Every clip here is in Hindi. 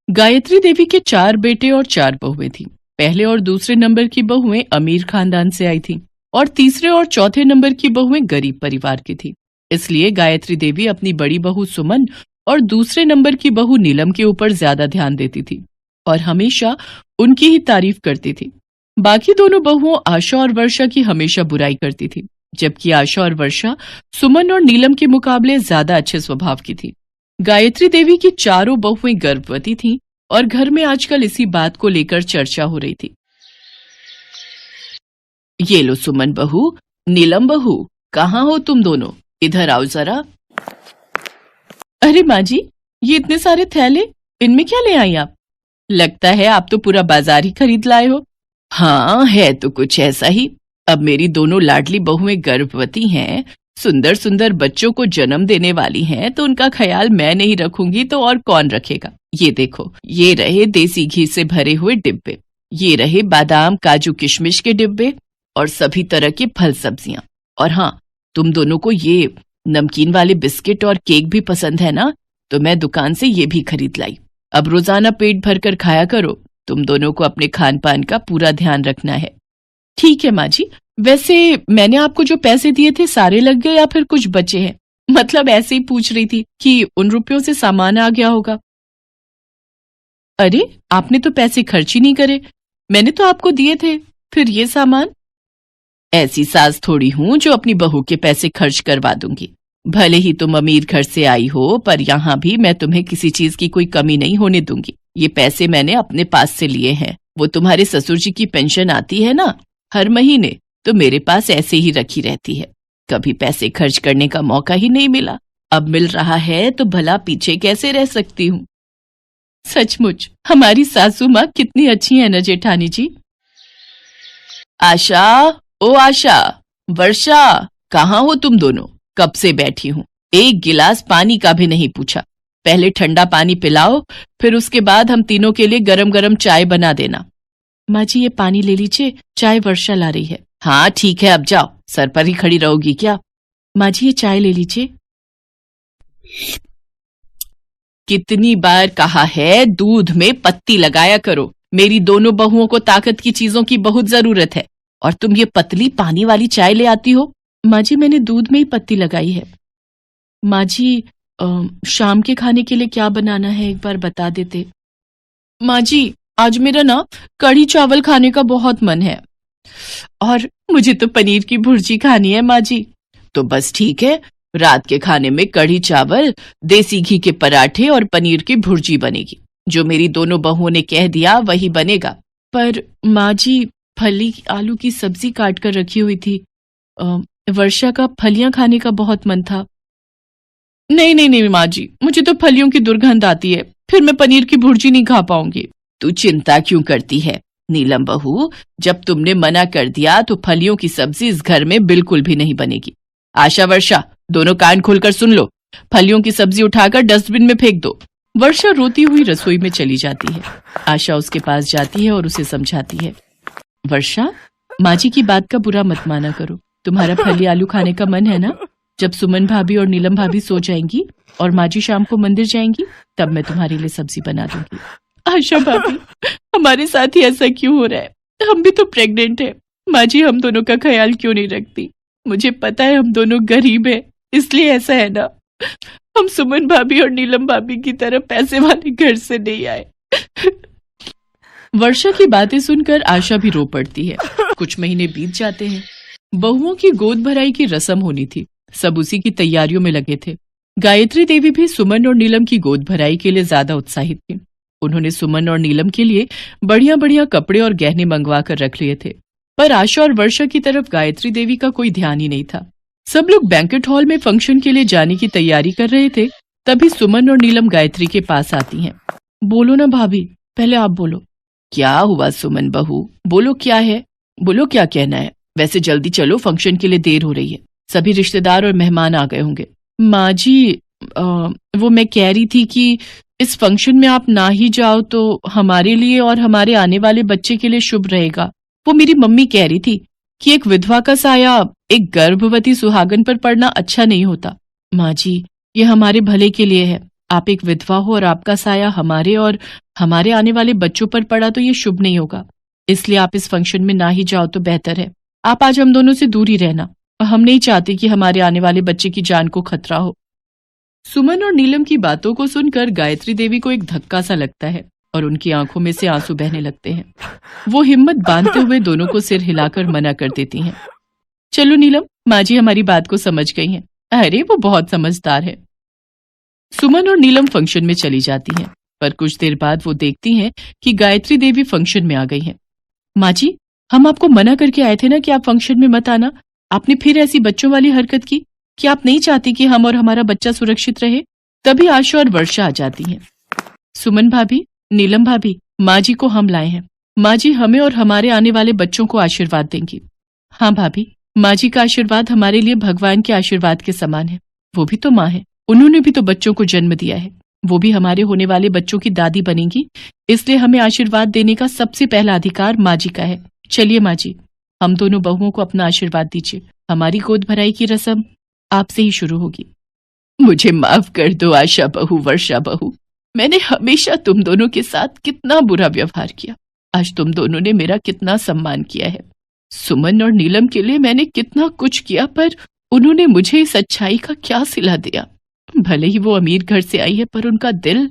गायत्री देवी के 4 बेटे और 4 बहुएं थीं। पहले और दूसरे नंबर की बहुएं अमीर खानदान से आई थीं और तीसरे और चौथे नंबर की बहुएं गरीब परिवार की थीं। इसलिए गायत्री देवी अपनी बड़ी बहू सुमन और दूसरे नंबर की बहू नीलम के ऊपर ज्यादा ध्यान देती थी और हमेशा उनकी ही तारीफ करती थी। बाकी दोनों बहुओं आशा और वर्षा की हमेशा बुराई करती थी, जबकि आशा और वर्षा सुमन और नीलम के मुकाबले ज्यादा अच्छे स्वभाव की थी। गायत्री देवी की चारों बहुएं गर्भवती थीं और घर में आजकल इसी बात को लेकर चर्चा हो रही थी। ये लो सुमन बहू, नीलम बहू, कहाँ हो तुम दोनों? इधर आओ जरा। अरे माँ जी, ये इतने सारे थैले, इनमें क्या ले आई आप? लगता है आप तो पूरा बाजार ही खरीद लाए हो। हाँ, है तो कुछ ऐसा ही। अब मेरी दोनों लाडली बहुएं गर्भवती हैं, सुंदर सुंदर बच्चों को जन्म देने वाली हैं, तो उनका ख्याल मैं नहीं रखूंगी तो और कौन रखेगा। ये देखो, ये रहे देसी घी से भरे हुए डिब्बे, ये रहे बादाम काजू किशमिश के डिब्बे और सभी तरह के फल सब्जियां। और हाँ, तुम दोनों को ये नमकीन वाले बिस्किट और केक भी पसंद है ना, तो मैं दुकान से ये भी खरीद लाई। अब रोजाना पेट भरकर खाया करो। तुम दोनों को अपने खान पान का पूरा ध्यान रखना है। ठीक है माँ जी। वैसे मैंने आपको जो पैसे दिए थे सारे लग गए या फिर कुछ बचे हैं? मतलब ऐसे ही पूछ रही थी कि उन रुपयों से सामान आ गया होगा। अरे, आपने तो पैसे खर्च ही नहीं करे, मैंने तो आपको दिए थे, फिर ये सामान? ऐसी सास थोड़ी हूं जो अपनी बहू के पैसे खर्च करवा दूंगी। भले ही तुम अमीर घर से आई हो, पर यहाँ भी मैं तुम्हें किसी चीज की कोई कमी नहीं होने दूंगी। ये पैसे मैंने अपने पास से लिए हैं। वो तुम्हारे ससुर जी की पेंशन आती है ना हर महीने, तो मेरे पास ऐसे ही रखी रहती है। कभी पैसे खर्च करने का मौका ही नहीं मिला, अब मिल रहा है तो भला पीछे कैसे रह सकती हूँ। सचमुच हमारी सासू माँ कितनी अच्छी है ना जेठानी जी। आशा, ओ आशा, वर्षा, कहाँ हो तुम दोनों? कब से बैठी हूँ, एक गिलास पानी का भी नहीं पूछा। पहले ठंडा पानी पिलाओ, फिर उसके बाद हम तीनों के लिए गरम गरम चाय बना देना। माँ जी, ये पानी ले लीजिए, चाय वर्षा ला रही है। हाँ ठीक है, अब जाओ, सर पर ही खड़ी रहोगी क्या? माँ जी, ये चाय ले लीजिए। कितनी बार कहा है दूध में पत्ती लगाया करो। मेरी दोनों बहुओं को ताकत की चीजों की बहुत जरूरत है, और तुम ये पतली पानी वाली चाय ले आती हो। माँ जी, मैंने दूध में ही पत्ती लगाई है। माँ जी, शाम के खाने के लिए क्या बनाना है एक बार बता देते। माँ जी, आज मेरा ना कढ़ी चावल खाने का बहुत मन है, और मुझे तो पनीर की भुर्जी खानी है माँ जी। तो बस ठीक है, रात के खाने में कढ़ी चावल, देसी घी के पराठे और पनीर की भुर्जी बनेगी। जो मेरी दोनों बहुओं ने कह दिया वही बनेगा। पर माँ जी, फली आलू की सब्जी काट कर रखी हुई थी। वर्षा का फलियां खाने का बहुत मन था। नहीं नहीं नहीं माँ जी, मुझे तो फलियों की दुर्गंध आती है, फिर मैं पनीर की भुर्जी नहीं खा पाऊंगी। तू चिंता क्यों करती है नीलम बहू, जब तुमने मना कर दिया तो फलियों की सब्जी इस घर में बिल्कुल भी नहीं बनेगी। आशा, वर्षा, दोनों कान खोलकर सुन लो, फलियों की सब्जी उठाकर डस्टबिन में फेंक दो। वर्षा रोती हुई रसोई में चली जाती है। आशा उसके पास जाती है और उसे समझाती है। वर्षा, माँ जी की बात का बुरा मत माना करो। तुम्हारा फली आलू खाने का मन है ना? जब सुमन भाभी और नीलम भाभी सो जाएंगी और माँ जी शाम को मंदिर जाएंगी, तब मैं तुम्हारे लिए सब्जी बना दूंगी। आशा भाभी, हमारे साथ ही ऐसा क्यों हो रहा है? हम भी तो प्रेग्नेंट है। माँ जी हम दोनों का ख्याल क्यों नहीं रखती? मुझे पता है हम दोनों गरीब हैं, इसलिए ऐसा है ना। हम सुमन भाभी और नीलम भाभी की तरह पैसे वाले घर से नहीं आए। वर्षा की बातें सुनकर आशा भी रो पड़ती है। कुछ महीने बीत जाते हैं। बहुओं की गोद भराई की रस्म होनी थी, सब उसी की तैयारियों में लगे थे। गायत्री देवी भी सुमन और नीलम की गोद भराई के लिए ज्यादा उत्साहित थी। उन्होंने सुमन और नीलम के लिए बढ़िया बढ़िया कपड़े और गहने मंगवा कर रख लिए थे, पर आशा और वर्षा की तरफ गायत्री देवी का कोई ध्यान ही नहीं था। सब लोग बैंक्वेट हॉल में फंक्शन के लिए जाने की तैयारी कर रहे थे, तभी सुमन और नीलम गायत्री के पास आती हैं। बोलो ना भाभी, पहले आप बोलो। क्या हुआ सुमन बहू, बोलो क्या है, बोलो क्या कहना है। वैसे जल्दी चलो, फंक्शन के लिए देर हो रही है, सभी रिश्तेदार और मेहमान आ गए होंगे। माँ जी, वो मैं कह रही थी कि इस फंक्शन में आप ना ही जाओ तो हमारे लिए और हमारे आने वाले बच्चे के लिए शुभ रहेगा। वो मेरी मम्मी कह रही थी कि एक विधवा का साया एक गर्भवती सुहागन पर पड़ना अच्छा नहीं होता। माँ जी, ये हमारे भले के लिए है। आप एक विधवा हो और आपका साया हमारे और हमारे आने वाले बच्चों पर पड़ा तो ये शुभ नहीं होगा, इसलिए आप इस फंक्शन में ना ही जाओ तो बेहतर है। आप आज हम दोनों से दूर ही रहना, हम नहीं चाहते कि हमारे आने वाले बच्चे की जान को खतरा हो। सुमन और नीलम की बातों को सुनकर गायत्री देवी को एक धक्का सा लगता है और उनकी आंखों में से आंसू बहने लगते हैं। वो हिम्मत बांधते हुए दोनों को सिर हिलाकर मना कर देती हैं। चलो नीलम, माँ जी हमारी बात को समझ गई हैं। अरे वो बहुत समझदार है। सुमन और नीलम फंक्शन में चली जाती हैं, पर कुछ देर बाद वो देखती हैं कि गायत्री देवी फंक्शन में आ गई हैं। माँ जी, हम आपको मना करके आए थे ना कि आप फंक्शन में मत आना। आपने फिर ऐसी बच्चों वाली हरकत की कि आप नहीं चाहती कि हम और हमारा बच्चा सुरक्षित रहे। तभी आशा और वर्षा आ जाती हैं। सुमन भाभी, नीलम भाभी, माँ जी को हम लाए हैं। माँ जी हमें और हमारे आने वाले बच्चों को आशीर्वाद देंगी। हाँ भाभी, माँ जी का आशीर्वाद हमारे लिए भगवान के आशीर्वाद के समान है। वो भी तो माँ है, उन्होंने भी तो बच्चों को जन्म दिया है। वो भी हमारे होने वाले बच्चों की दादी बनेंगी, इसलिए हमें आशीर्वाद देने का सबसे पहला अधिकार माँ जी का है। चलिए माँ जी, हम दोनों बहुओं को अपना आशीर्वाद दीजिए। हमारी गोद भराई की रस्म आपसे ही शुरू होगी। मुझे माफ कर दो आशा बहू, वर्षा बहू, मैंने हमेशा तुम दोनों के साथ कितना बुरा व्यवहार किया। आज तुम दोनों ने मेरा कितना सम्मान किया है। सुमन और नीलम के लिए मैंने कितना कुछ किया, पर उन्होंने मुझे इस अच्छाई का क्या सिला दिया। भले ही वो अमीर घर से आई है, पर उनका दिल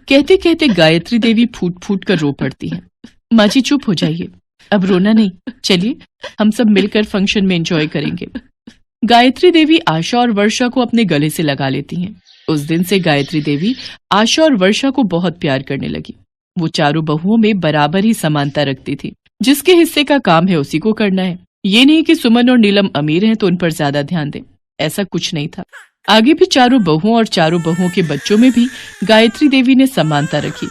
कहते कहते गायत्री देवी फूट फूट कर रो पड़ती है। माँ जी चुप हो जाइए, अब रोना नहीं, चलिए हम सब मिलकर फंक्शन में एंजॉय करेंगे। गायत्री देवी आशा और वर्षा को अपने गले से लगा लेती हैं। उस दिन से गायत्री देवी आशा और वर्षा को बहुत प्यार करने लगी। वो चारों बहुओं में बराबर ही समानता रखती थी। जिसके हिस्से का काम है उसी को करना है। ये नहीं कि सुमन और नीलम अमीर हैं तो उन पर ज्यादा ध्यान दें, ऐसा कुछ नहीं था। आगे भी चारों बहुओं और चारों बहुओं के बच्चों में भी गायत्री देवी ने समानता रखी।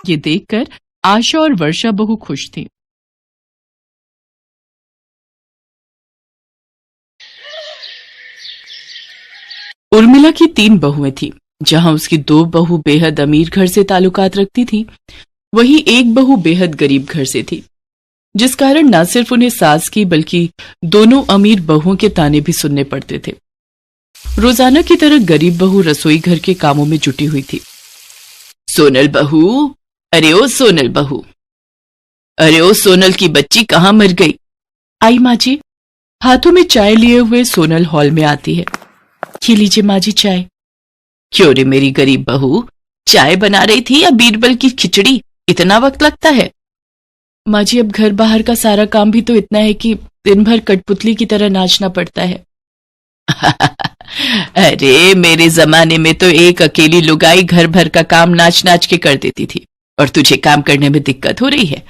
ये देखकर आशा और वर्षा बहु खुश थी। उर्मिला की 3 बहुएं थी। जहां उसकी 2 बहू बेहद अमीर घर से ताल्लुकात रखती थी, वहीं एक बहू बेहद गरीब घर से थी, जिस कारण न सिर्फ उन्हें सास की बल्कि दोनों अमीर बहुओं के ताने भी सुनने पड़ते थे। रोजाना की तरह गरीब बहू रसोई घर के कामों में जुटी हुई थी। सोनल बहू, अरे ओ सोनल बहू, अरे ओ सोनल की बच्ची कहाँ मर गई? आई माँ जी। हाथों में चाय लिए हुए सोनल हॉल में आती है। ये लीजिए माँ जी चाय। क्यों रे मेरी गरीब बहू, चाय बना रही थी या बीरबल की खिचड़ी? इतना वक्त लगता है? माँ जी अब घर बाहर का सारा काम भी तो इतना है कि दिन भर कठपुतली की तरह नाचना पड़ता है। अरे मेरे जमाने में तो एक अकेली लुगाई घर भर का काम नाच नाच के कर देती थी, और तुझे काम करने में दिक्कत हो रही है।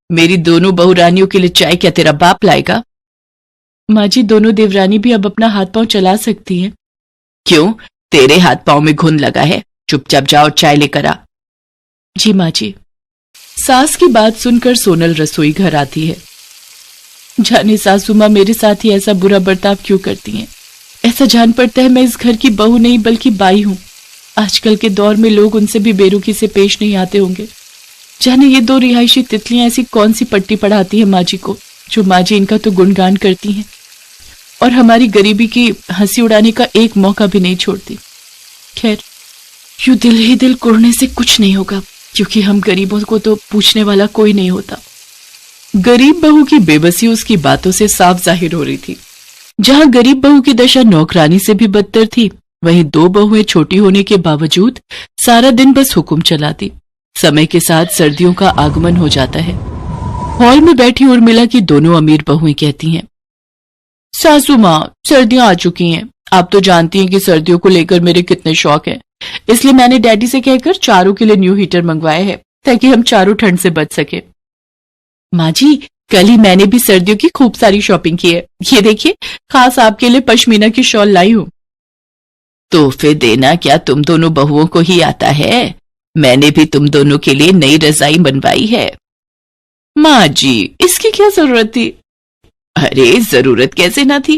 मेरी दोनों बहुरानियों के लिए चाय क्या तेरा बाप लाएगा? माँ जी दोनों देवरानी भी अब अपना हाथ पांव चला सकती हैं। क्यों, तेरे हाथ पांव में घुन लगा है? चुपचाप जाओ चाय लेकर आ। जी माँ जी। सास की बात सुनकर सोनल रसोई घर आती है। जाने सासू माँ मेरे साथ ही ऐसा बुरा बर्ताव क्यों करती हैं? ऐसा जान पड़ता है मैं इस घर की बहू नहीं बल्कि बाई हूं। आजकल के दौर में लोग उनसे भी बेरुखी से पेश नहीं आते होंगे। जाने ये 2 रिहायशी तितलियां ऐसी कौन सी पट्टी पढ़ाती है माँ जी को, जो माँ जी इनका तो गुणगान करती हैं और हमारी गरीबी की हंसी उड़ाने का एक मौका भी नहीं छोड़ती। खैर, यूं दिल ही दिल कुड़ने से कुछ नहीं होगा, क्योंकि हम गरीबों को तो पूछने वाला कोई नहीं होता। गरीब बहू की बेबसी उसकी बातों से साफ जाहिर हो रही थी। जहां गरीब बहू की दशा नौकरानी से भी बदतर थी, वहीं 2 बहुएं छोटी होने के बावजूद सारा दिन बस हुक्म चलाती। समय के साथ सर्दियों का आगमन हो जाता है। हॉल में बैठी उर्मिला की दोनों अमीर बहुएं कहती हैं, सासू माँ सर्दियां आ चुकी हैं। आप तो जानती हैं कि सर्दियों को लेकर मेरे कितने शौक हैं, इसलिए मैंने डैडी से कहकर चारों के लिए न्यू हीटर मंगवाए हैं ताकि हम चारों ठंड से बच सके। माँ जी कल ही मैंने भी सर्दियों की खूब सारी शॉपिंग की है। ये देखिए, खास आपके लिए पश्मीना की शॉल लाई हूं। तोहफे देना क्या तुम दोनों बहुओं को ही आता है? मैंने भी तुम दोनों के लिए नई रजाई बनवाई है। माँ जी इसकी क्या जरूरत थी? अरे जरूरत कैसे ना थी,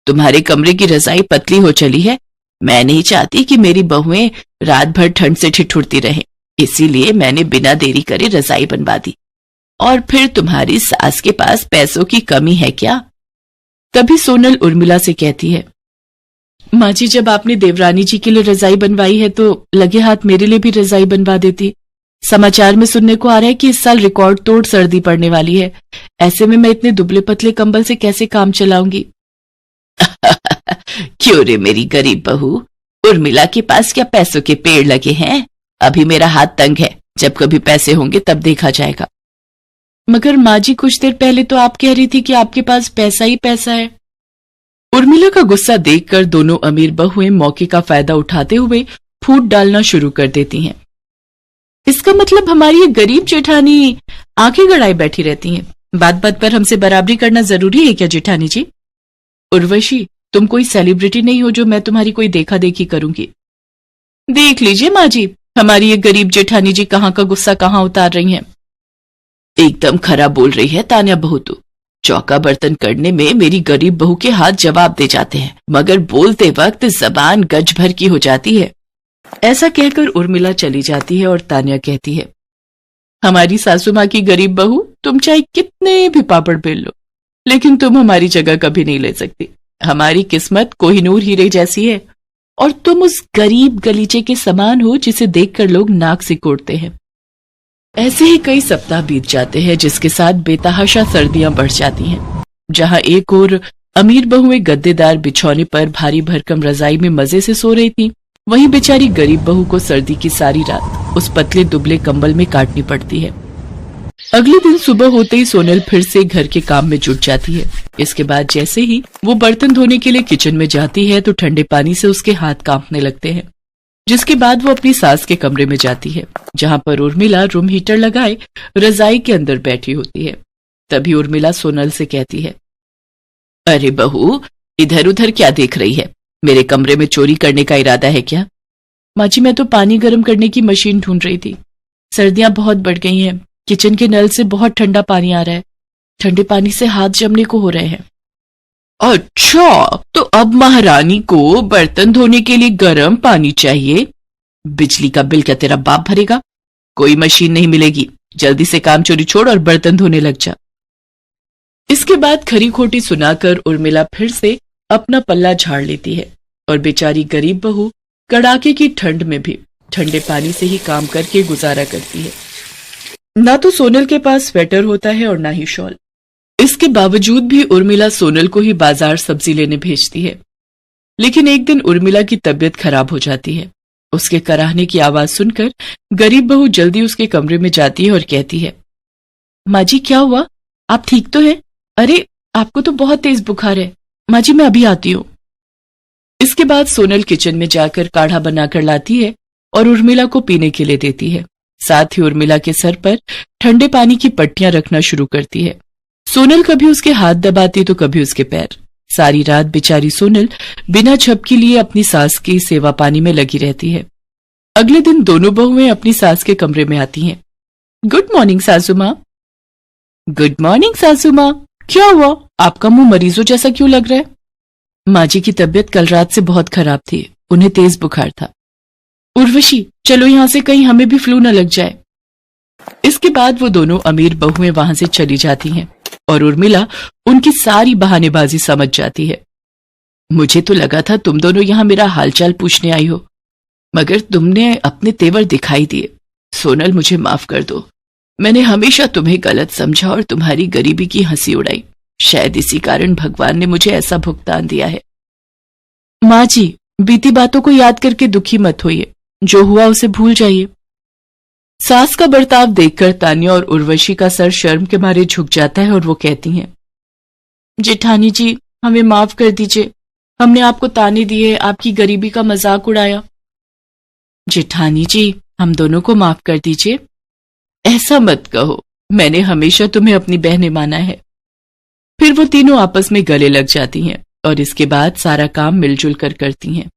तुम्हारे कमरे की रजाई पतली हो चली है। मैं नहीं चाहती कि मेरी बहुएं रात भर ठंड से ठिठुरती रहें, इसीलिए मैंने बिना देरी करे रजाई बनवा दी। और फिर तुम्हारी सास के पास पैसों की कमी है क्या? तभी सोनल उर्मिला से कहती है, माँ जी, जब आपने देवरानी जी के लिए रजाई बनवाई है तो लगे हाथ मेरे लिए भी रजाई बनवा देती। समाचार में सुनने को आ रहा है कि इस साल रिकॉर्ड तोड़ सर्दी पड़ने वाली है। ऐसे में मैं इतने दुबले पतले कंबल से कैसे काम चलाऊंगी? क्यों रे मेरी गरीब बहू, उर्मिला के पास क्या पैसों के पेड़ लगे हैं? अभी मेरा हाथ तंग है, जब कभी पैसे होंगे तब देखा जाएगा। मगर माँ जी, कुछ देर पहले तो आप कह रही थी कि आपके पास पैसा ही पैसा है। उर्मिला का गुस्सा देखकर दोनों अमीर बहुएं मौके का फायदा उठाते हुए फूट डालना शुरू कर देती हैं। इसका मतलब हमारी ये गरीब जेठानी आंखें गड़ाए बैठी रहती हैं। बात बात पर हमसे बराबरी करना जरूरी है क्या जेठानी जी? उर्वशी, तुम कोई सेलिब्रिटी नहीं हो जो मैं तुम्हारी कोई देखा देखी करूंगी। देख लीजिए माँ जी, हमारी ये गरीब जेठानी जी कहाँ का गुस्सा कहाँ उतार रही हैं। एकदम खरा बोल रही है तान्या बहू तू। चौका बर्तन करने में मेरी गरीब बहू के हाथ जवाब दे जाते हैं, मगर बोलते वक्त जबान गज भर की हो जाती है। ऐसा कहकर उर्मिला चली जाती है और तान्या कहती है, हमारी सासू माँ की गरीब बहू, तुम चाहे कितने भी पापड़ बेल लो, लेकिन तुम हमारी जगह कभी नहीं ले सकती। हमारी किस्मत कोहिनूर हीरे जैसी है और तुम उस गरीब गलीचे के समान हो जिसे देखकर लोग नाक सिकोड़ते हैं। ऐसे ही कई सप्ताह बीत जाते हैं, जिसके साथ बेतहाशा सर्दियां बढ़ जाती हैं। जहां एक ओर अमीर बहुएं गद्देदार बिछौने पर भारी भरकम रजाई में मजे से सो रही थी, वहीं बेचारी गरीब बहू को सर्दी की सारी रात उस पतले दुबले कंबल में काटनी पड़ती है। अगले दिन सुबह होते ही सोनल फिर से घर के काम में जुट जाती है। इसके बाद जैसे ही वो बर्तन धोने के लिए किचन में जाती है तो ठंडे पानी से उसके हाथ कांपने लगते हैं। जिसके बाद वो अपनी सास के कमरे में जाती है, जहां पर उर्मिला रूम हीटर लगाए रजाई के अंदर बैठी होती है। तभी उर्मिला सोनल से कहती है, अरे बहू, इधर उधर क्या देख रही है? मेरे कमरे में चोरी करने का इरादा है क्या? माँ जी, मैं तो पानी गर्म करने की मशीन ढूंढ रही थी। सर्दियां बहुत बढ़ गई हैं, किचन के नल से बहुत ठंडा पानी आ रहा है, ठंडे पानी से हाथ जमने को हो रहे हैं। अच्छा, तो अब महारानी को बर्तन धोने के लिए गर्म पानी चाहिए? बिजली का बिल क्या तेरा बाप भरेगा? कोई मशीन नहीं मिलेगी, जल्दी से काम चोरी छोड़ और बर्तन धोने लग जा। इसके बाद खरी खोटी सुनाकर उर्मिला फिर से अपना पल्ला झाड़ लेती है और बेचारी गरीब बहू कड़ाके की ठंड में भी ठंडे पानी से ही काम करके गुजारा करती है। ना तो सोनल के पास स्वेटर होता है और ना ही शॉल। इसके बावजूद भी उर्मिला सोनल को ही बाजार सब्जी लेने भेजती है। लेकिन एक दिन उर्मिला की तबीयत खराब हो जाती है। उसके कराहने की आवाज सुनकर गरीब बहू जल्दी उसके कमरे में जाती है और कहती है, माँ जी क्या हुआ? आप ठीक तो हैं? अरे, आपको तो बहुत तेज बुखार है। माँ जी, मैं अभी आती हूँ। इसके बाद सोनल किचन में जाकर काढ़ा बनाकर लाती है और उर्मिला को पीने के लिए देती है। साथ ही उर्मिला के सर पर ठंडे पानी की पट्टियां रखना शुरू करती है। सोनल कभी उसके हाथ दबाती तो कभी उसके पैर। सारी रात बेचारी सोनल बिना झपकी लिए अपनी सास की सेवा पानी में लगी रहती है। अगले दिन दोनों बहुएं अपनी सास के कमरे में आती हैं। गुड मॉर्निंग सासू माँ। गुड मॉर्निंग सासू माँ, क्या हुआ? आपका मुंह मरीजों जैसा क्यों लग रहा है? माँ जी की तबीयत कल रात से बहुत खराब थी, उन्हें तेज बुखार था। उर्वशी, चलो यहाँ से, कहीं हमें भी फ्लू न लग जाए। इसके बाद वो दोनों अमीर बहुएं वहां से चली जाती हैं और उर्मिला उनकी सारी बहानेबाजी समझ जाती है। मुझे तो लगा था तुम दोनों यहाँ मेरा हालचाल पूछने आई हो, मगर तुमने अपने तेवर दिखाई दिए। सोनल, मुझे माफ कर दो। मैंने हमेशा तुम्हें गलत समझा और तुम्हारी गरीबी की हंसी उड़ाई। शायद इसी कारण भगवान ने मुझे ऐसा भुगतान दिया है। माँ जी, बीती बातों को याद करके दुखी मत होइए, जो हुआ उसे भूल जाइए। सास का बर्ताव देखकर तान्या और उर्वशी का सर शर्म के मारे झुक जाता है और वो कहती हैं, जेठानी जी, हमें माफ कर दीजिए। हमने आपको ताने दिए, आपकी गरीबी का मजाक उड़ाया। जेठानी जी, हम दोनों को माफ कर दीजिए। ऐसा मत कहो, मैंने हमेशा तुम्हें अपनी बहनें माना है। फिर वो तीनों आपस में गले लग जाती हैं और इसके बाद सारा काम मिलजुल कर करती हैं।